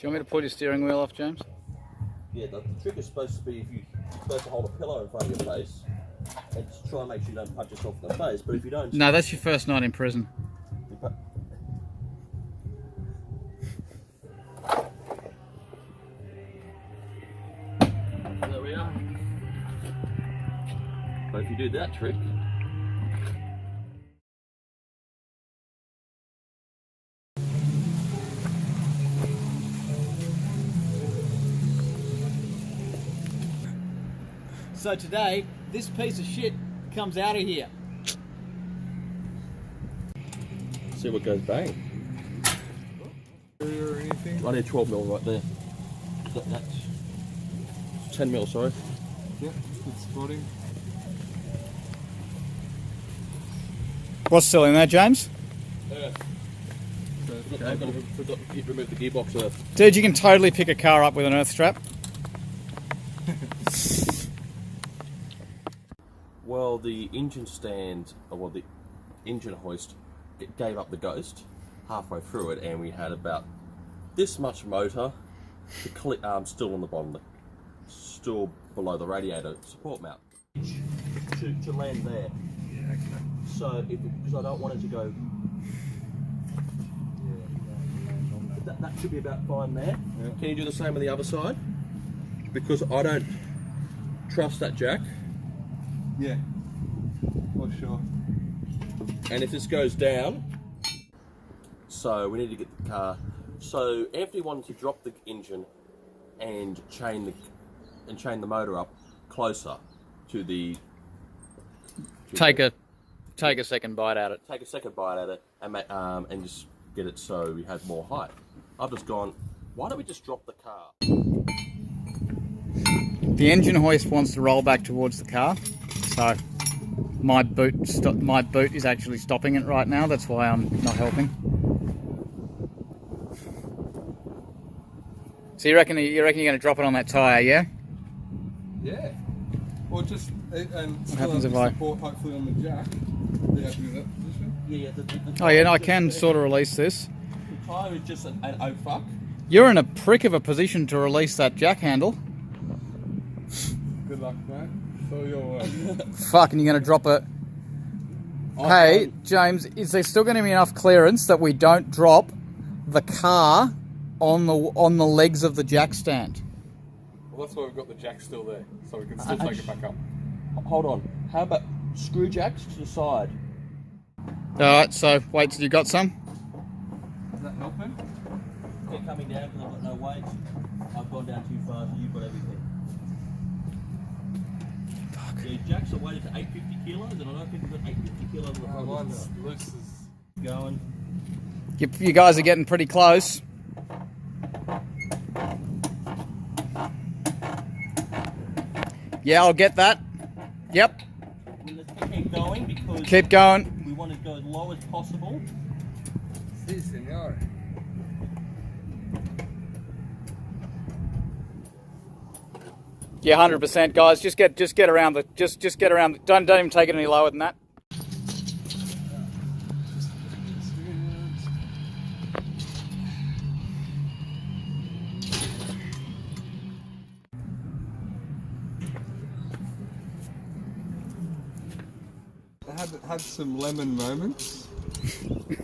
you want me to pull your steering wheel off, James? Yeah, the trick is supposed to be if you're supposed to hold a pillow in front of your face and just try and make sure you don't punch yourself in the face. But if you don't, No, that's your first night in prison. There we are. But if you do that trick. So today, this piece of shit comes out of here. See what goes bang. Or anything? Right there, 12 mil right there. That's 10 mil, sorry. Yeah, good spotting. What's still in there, James? I've got to remove the gearbox earth. Dude, you can totally pick a car up with an earth strap. Well, the engine stand, well, the engine hoist, it gave up the ghost halfway through it, and we had about this much motor still on the bottom, still below the radiator support mount to land there. Yeah, okay. So, because I don't want it to go, that should be about fine there. Yeah. Can you do the same on the other side? Because I don't trust that jack. Yeah, for sure. And if this goes down, so we need to get the car. So Anthony wanted to drop the engine and chain the motor up closer to the. Take a second bite at it. Take a second bite at it and just get it so we had more height. I've just gone. Why don't we just drop the car? The engine hoist wants to roll back towards the car, so my boot is actually stopping it right now. That's why I'm not helping. So you reckon you're going to drop it on that tyre, yeah? Yeah. Or just and still happens have if the I- support hopefully on the jack. Are you happy with that position? Yeah. Oh yeah, no, I can sort of release this. The tyre is just an oh fuck. You're in a prick of a position to release that jack handle. Good luck, mate. So you're Fuck, and you're going to drop it. Hey, James, is there still going to be enough clearance that we don't drop the car on the legs of the jack stand? Well, that's why we've got the jack still there, so we can still take it back up. Hold on. How about screw jacks to the side? Alright, so wait till you got some. Is that helping? They're coming down because I've got no weight. I've gone down too far, so you've got everything. Fuck. Yeah, jacks are weighted to 850 kilos, and I don't think we've got 850 kilos on the front of Mine's this car. loose as... Going. You guys are getting pretty close. Yeah, I'll get that. Yep. Let's keep going because Keep going. we want to go as low as possible. Si, senor. Yeah, 100%, guys. Just get around the just get around. Don't even take it any lower than that. I had some lemon moments.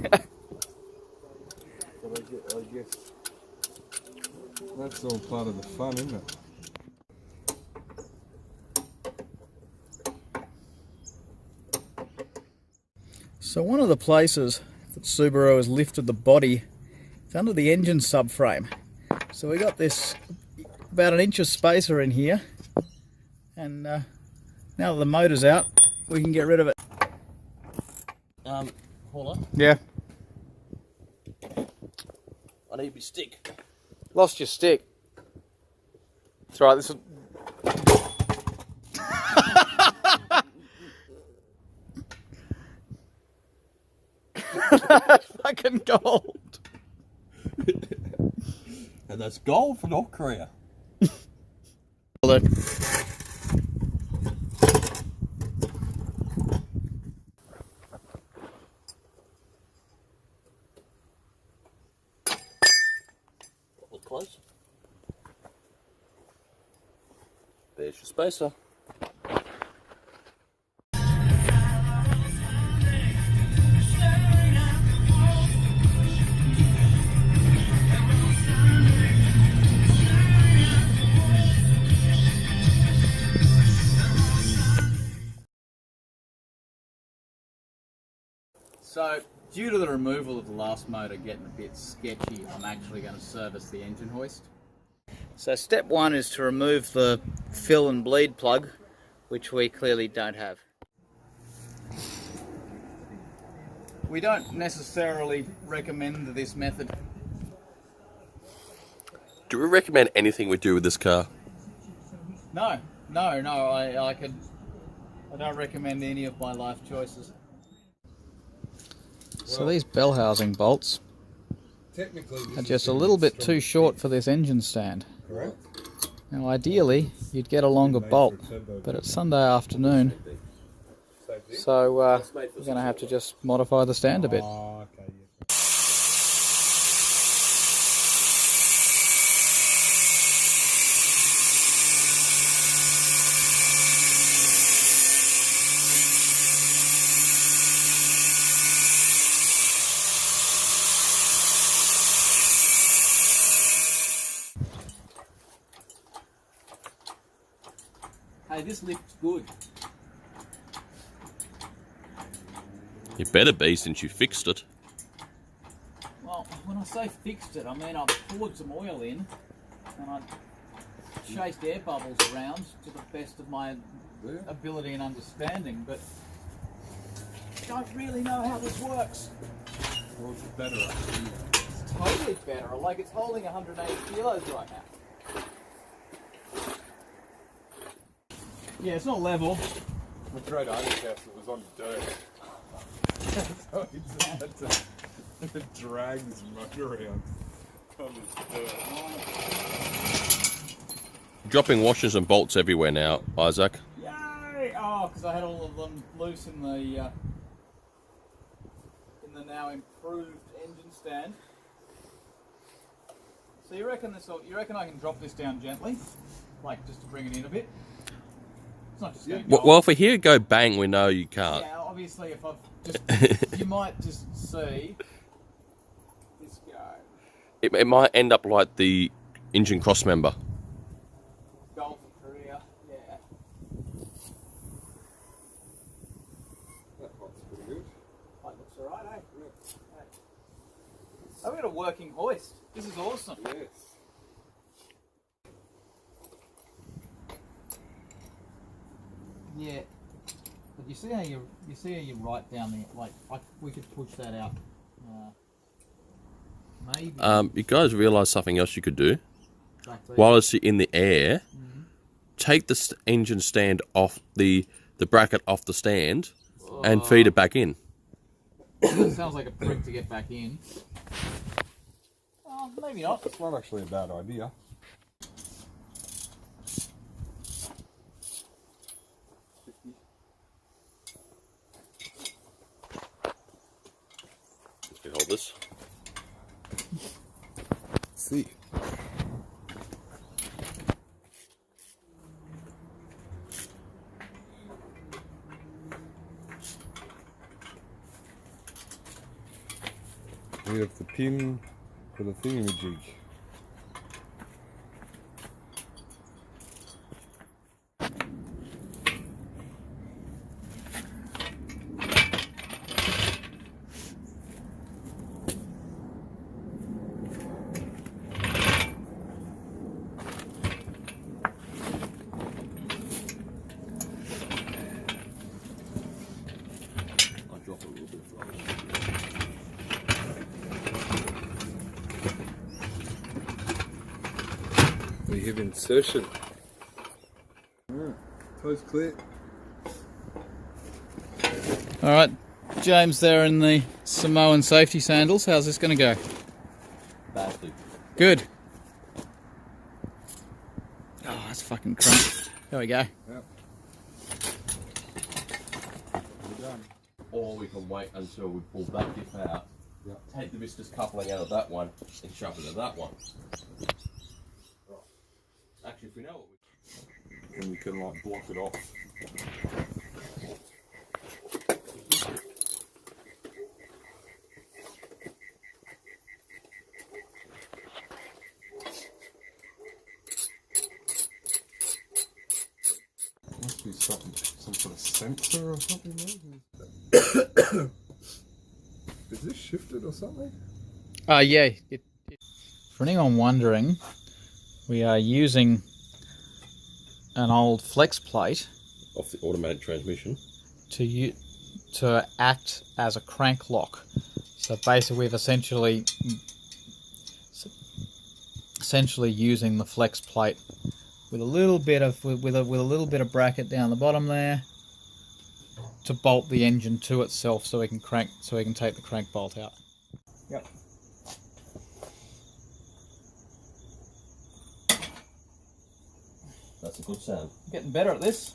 But I guess that's all part of the fun, isn't it? So one of the places that Subaru has lifted the body is under the engine subframe. So we got this about an inch of spacer in here, and now that the motor's out, we can get rid of it. Hold on. Yeah. I need my stick. Lost your stick. It's alright, this is... Fucking gold. And that's gold for North Korea. close. There's your spacer. So, due to the removal of the last motor getting a bit sketchy, I'm actually going to service the engine hoist. So step one is to remove the fill and bleed plug, which we clearly don't have. We don't necessarily recommend this method. Do we recommend anything we do with this car? No, I don't recommend any of my life choices. So these bell housing bolts are just a little bit too short for this engine stand. Correct. Now ideally you'd get a longer bolt, but it's Sunday afternoon, so we're going to have to just modify the stand a bit. Oh, okay, yeah. Hey, this lift's good. You better be, since you fixed it. Well, when I say fixed it, I mean I poured some oil in and I chased air bubbles around to the best of my ability and understanding, but I don't really know how this works. Well, it's better. It's totally better, like it's holding 180 kilos right now. Yeah, it's not level. We tried Arnie's house, it was on dirt. So it dragged this motor around on this dirt. Dropping washers and bolts everywhere now, Isaac. Yay! Oh, because I had all of them loose in the now improved engine stand. So you reckon I can drop this down gently, like just to bring it in a bit? It's not just going to Well, if we hear it go bang, we know you can't. yeah, obviously if I've just you might just see this go. It might end up like the engine cross member. Golf Korea, yeah. That looks pretty good. That looks alright, eh? Hey. I've got a working hoist. This is awesome. Yes. Yeah, but you see how you write down there, like we could push that out. Maybe. You guys realise something else you could do? Exactly. While it's in the air, take the engine stand off the bracket off the stand and feed it back in. That sounds like a prick to get back in. Oh, maybe not. It's not actually a bad idea. Let's hold this. Let's see. We have the pin for the thingamajig. I'll drop a little bit from We have insertion. Toes clear. All right, James there in the Samoan safety sandals. How's this going to go? badly. Good. Oh, that's fucking crunk. There we go. Yep. We're done. Or we can wait until we pull that diff out, take the viscous coupling out of that one and shove it into that one. Actually, if we know what we... And you can like block it off. Must be something, some sort of sensor or something. Is this shifted or something? Yeah. For anyone wondering, we are using an old flex plate Off the automatic transmission. to act as a crank lock. So basically, we've essentially using the flex plate with a little bit of with a little bit of bracket down the bottom there to bolt the engine to itself, so we can take the crank bolt out. Yep. That's a good sound. Getting better at this.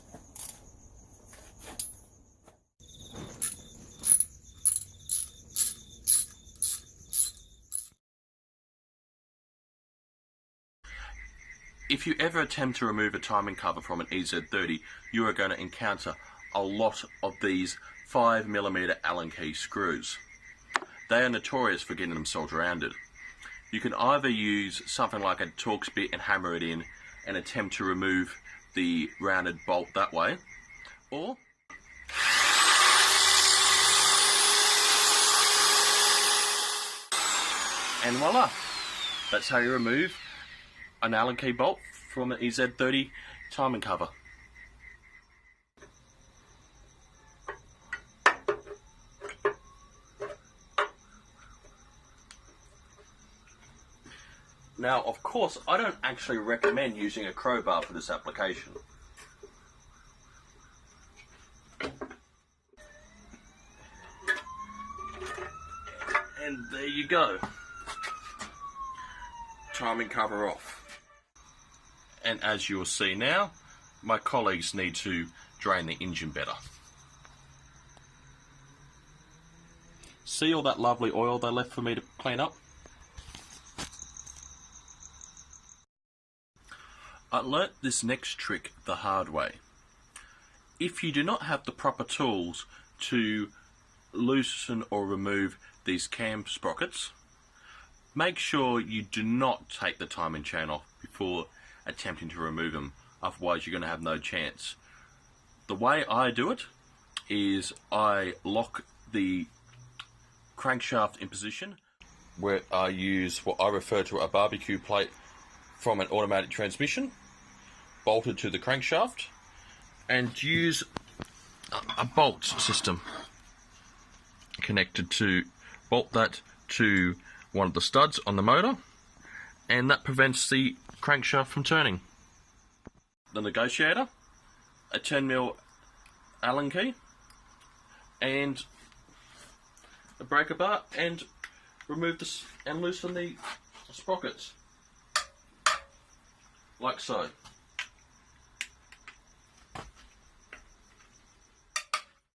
If you ever attempt to remove a timing cover from an EZ30, you are going to encounter a lot of these 5mm Allen key screws. They are notorious for getting themselves rounded. You can either use something like a Torx bit and hammer it in and attempt to remove the rounded bolt that way, or and voila, that's how you remove an Allen key bolt from an EZ30 timing cover. Now, of course, I don't actually recommend using a crowbar for this application. And there you go. Timing cover off. And as you'll see now, my colleagues need to drain the engine better. See all that lovely oil they left for me to clean up? I learnt this next trick the hard way. If you do not have the proper tools to loosen or remove these cam sprockets, make sure you do not take the timing chain off before attempting to remove them, otherwise you're going to have no chance. The way I do it is I lock the crankshaft in position, where I use what I refer to a barbecue plate from an automatic transmission, bolted to the crankshaft, and use a bolt system connected to bolt that to one of the studs on the motor, and that prevents the crankshaft from turning. The negotiator, a 10mm Allen key, and a breaker bar, and remove this and loosen the sprockets like so.